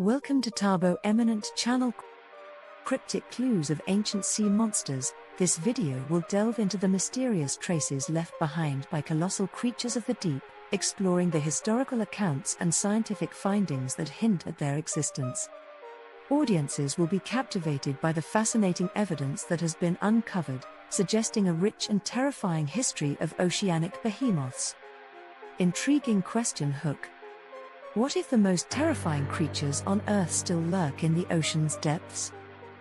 Welcome to Tabo Eminent Channel. Cryptic clues of ancient sea monsters. This video will delve into the mysterious traces left behind by colossal creatures of the deep, exploring the historical accounts and scientific findings that hint at their existence. Audiences will be captivated by the fascinating evidence that has been uncovered, suggesting a rich and terrifying history of oceanic behemoths. Intriguing question hook. What if the most terrifying creatures on Earth still lurk in the ocean's depths?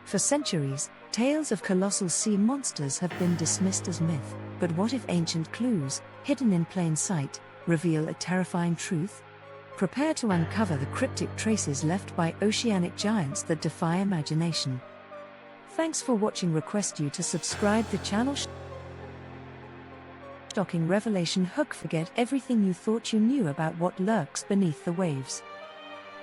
For centuries, tales of colossal sea monsters have been dismissed as myth, but what if ancient clues, hidden in plain sight, reveal a terrifying truth? Prepare to uncover the cryptic traces left by oceanic giants that defy imagination. Thanks for watching. Request you to subscribe the channel. Shocking revelation hook. Forget everything you thought you knew about what lurks beneath the waves.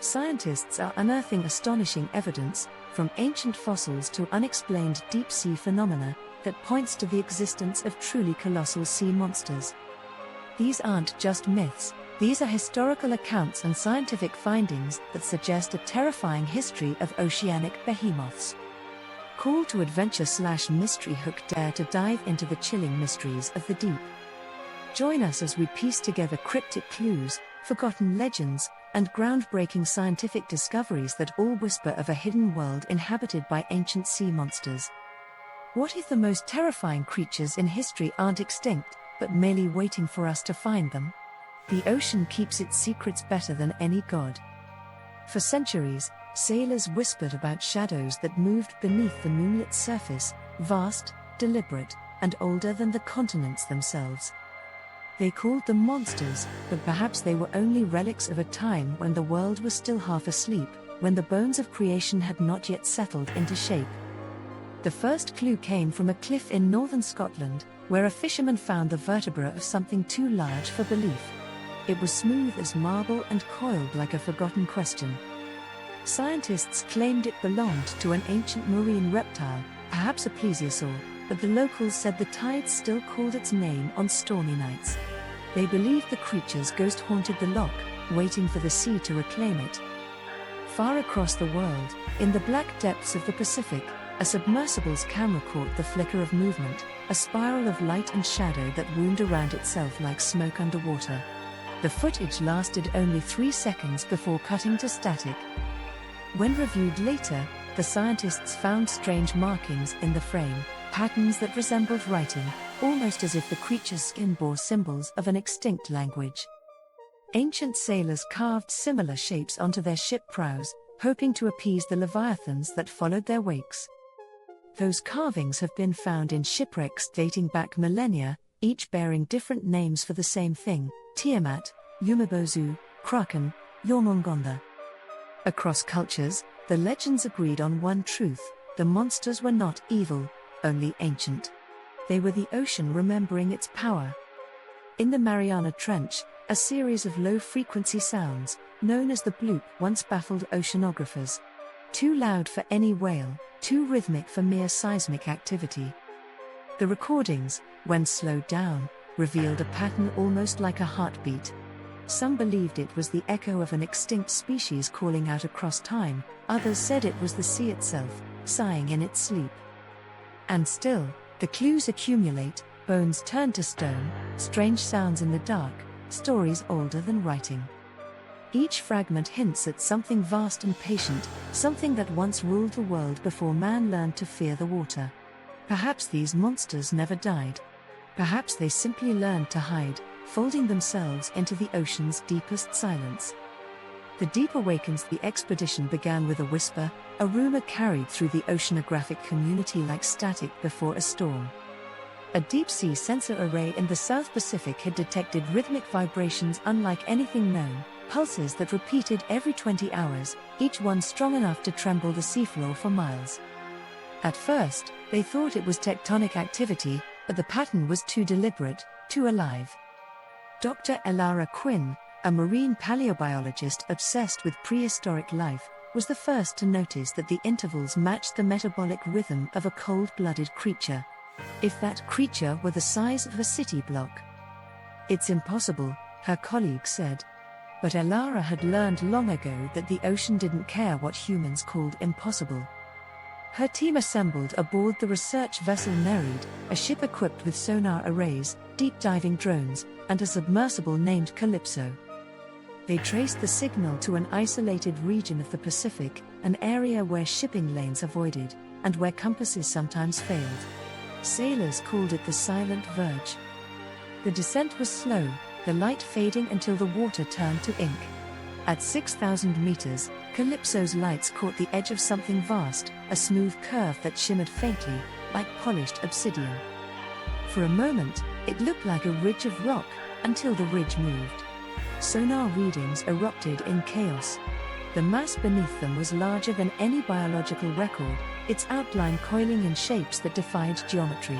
Scientists are unearthing astonishing evidence, from ancient fossils to unexplained deep-sea phenomena, that points to the existence of truly colossal sea monsters. These aren't just myths, these are historical accounts and scientific findings that suggest a terrifying history of oceanic behemoths. Call to adventure/mystery hook. Dare to dive into the chilling mysteries of the deep. Join us as we piece together cryptic clues, forgotten legends, and groundbreaking scientific discoveries that all whisper of a hidden world inhabited by ancient sea monsters. What if the most terrifying creatures in history aren't extinct, but merely waiting for us to find them? The ocean keeps its secrets better than any god. For centuries, sailors whispered about shadows that moved beneath the moonlit surface, vast, deliberate, and older than the continents themselves. They called them monsters, but perhaps they were only relics of a time when the world was still half asleep, when the bones of creation had not yet settled into shape. The first clue came from a cliff in northern Scotland, where a fisherman found the vertebra of something too large for belief. It was smooth as marble and coiled like a forgotten question. Scientists claimed it belonged to an ancient marine reptile, perhaps a plesiosaur, but the locals said the tides still called its name on stormy nights. They believed the creature's ghost haunted the loch, waiting for the sea to reclaim it. Far across the world, in the black depths of the Pacific, a submersible's camera caught the flicker of movement, a spiral of light and shadow that wound around itself like smoke underwater. The footage lasted only 3 seconds before cutting to static. When reviewed later, the scientists found strange markings in the frame, patterns that resembled writing, almost as if the creature's skin bore symbols of an extinct language. Ancient sailors carved similar shapes onto their ship prows, hoping to appease the leviathans that followed their wakes. Those carvings have been found in shipwrecks dating back millennia, each bearing different names for the same thing: Tiamat, Yumibozu, Kraken, Jormungandr. Across cultures, the legends agreed on one truth: the monsters were not evil, only ancient. They were the ocean remembering its power. In the Mariana Trench, a series of low-frequency sounds, known as the bloop, once baffled oceanographers. Too loud for any whale, too rhythmic for mere seismic activity. The recordings, when slowed down, revealed a pattern almost like a heartbeat. Some believed it was the echo of an extinct species calling out across time, others said it was the sea itself, sighing in its sleep. And still, the clues accumulate: bones turned to stone, strange sounds in the dark, stories older than writing. Each fragment hints at something vast and patient, something that once ruled the world before man learned to fear the water. Perhaps these monsters never died. Perhaps they simply learned to hide, folding themselves into the ocean's deepest silence. The Deep Awakens. The expedition began with a whisper, a rumor carried through the oceanographic community like static before a storm. A deep-sea sensor array in the South Pacific had detected rhythmic vibrations unlike anything known, pulses that repeated every 20 hours, each one strong enough to tremble the seafloor for miles. At first, they thought it was tectonic activity, but the pattern was too deliberate, too alive. Dr. Elara Quinn, a marine paleobiologist obsessed with prehistoric life, was the first to notice that the intervals matched the metabolic rhythm of a cold-blooded creature. If that creature were the size of a city block. It's impossible, her colleague said. But Elara had learned long ago that the ocean didn't care what humans called impossible. Her team assembled aboard the research vessel Nereid, a ship equipped with sonar arrays, deep-diving drones, and a submersible named Calypso. They traced the signal to an isolated region of the Pacific, an area where shipping lanes avoided, and where compasses sometimes failed. Sailors called it the Silent Verge. The descent was slow, the light fading until the water turned to ink. At 6,000 meters, Calypso's lights caught the edge of something vast, a smooth curve that shimmered faintly, like polished obsidian. For a moment, it looked like a ridge of rock, until the ridge moved. Sonar readings erupted in chaos. The mass beneath them was larger than any biological record, its outline coiling in shapes that defied geometry.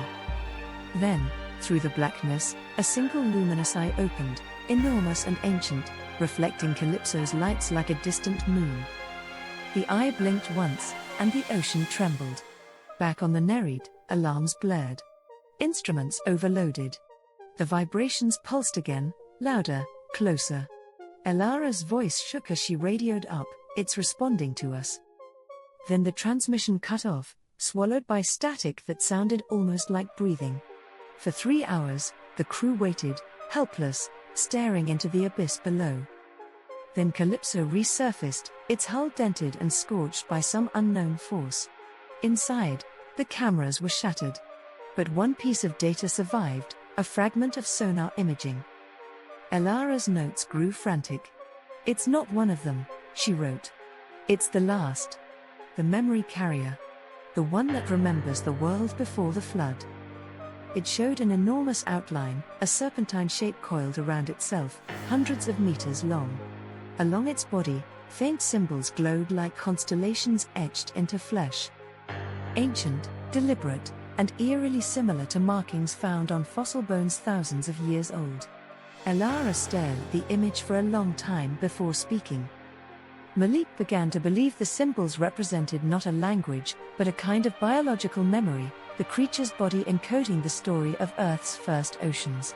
Then, through the blackness, a single luminous eye opened, enormous and ancient, reflecting Calypso's lights like a distant moon. The eye blinked once, and the ocean trembled. Back on the Nereid, alarms blared. Instruments overloaded. The vibrations pulsed again, louder, closer. Elara's voice shook as she radioed up, "It's responding to us." Then the transmission cut off, swallowed by static that sounded almost like breathing. For 3 hours, the crew waited, helpless, staring into the abyss below. Then Calypso resurfaced, its hull dented and scorched by some unknown force. Inside, the cameras were shattered. But one piece of data survived, a fragment of sonar imaging. Elara's notes grew frantic. "It's not one of them," she wrote. "It's the last. The memory carrier. The one that remembers the world before the flood." It showed an enormous outline, a serpentine shape coiled around itself, hundreds of meters long. Along its body, faint symbols glowed like constellations etched into flesh. Ancient, deliberate, and eerily similar to markings found on fossil bones thousands of years old. Elara stared at the image for a long time before speaking. Malik began to believe the symbols represented not a language, but a kind of biological memory, the creature's body encoding the story of Earth's first oceans.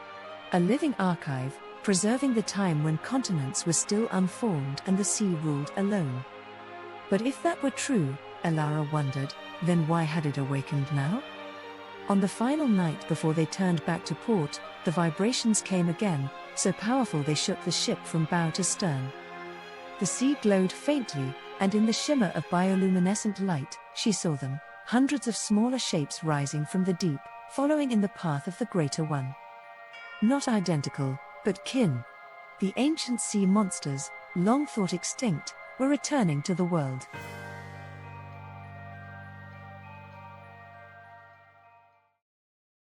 A living archive, preserving the time when continents were still unformed and the sea ruled alone. But if that were true, Elara wondered, then why had it awakened now? On the final night before they turned back to port, the vibrations came again, so powerful they shook the ship from bow to stern. The sea glowed faintly, and in the shimmer of bioluminescent light, she saw them, hundreds of smaller shapes rising from the deep, following in the path of the greater one. Not identical, but kin. The ancient sea monsters, long thought extinct, were returning to the world.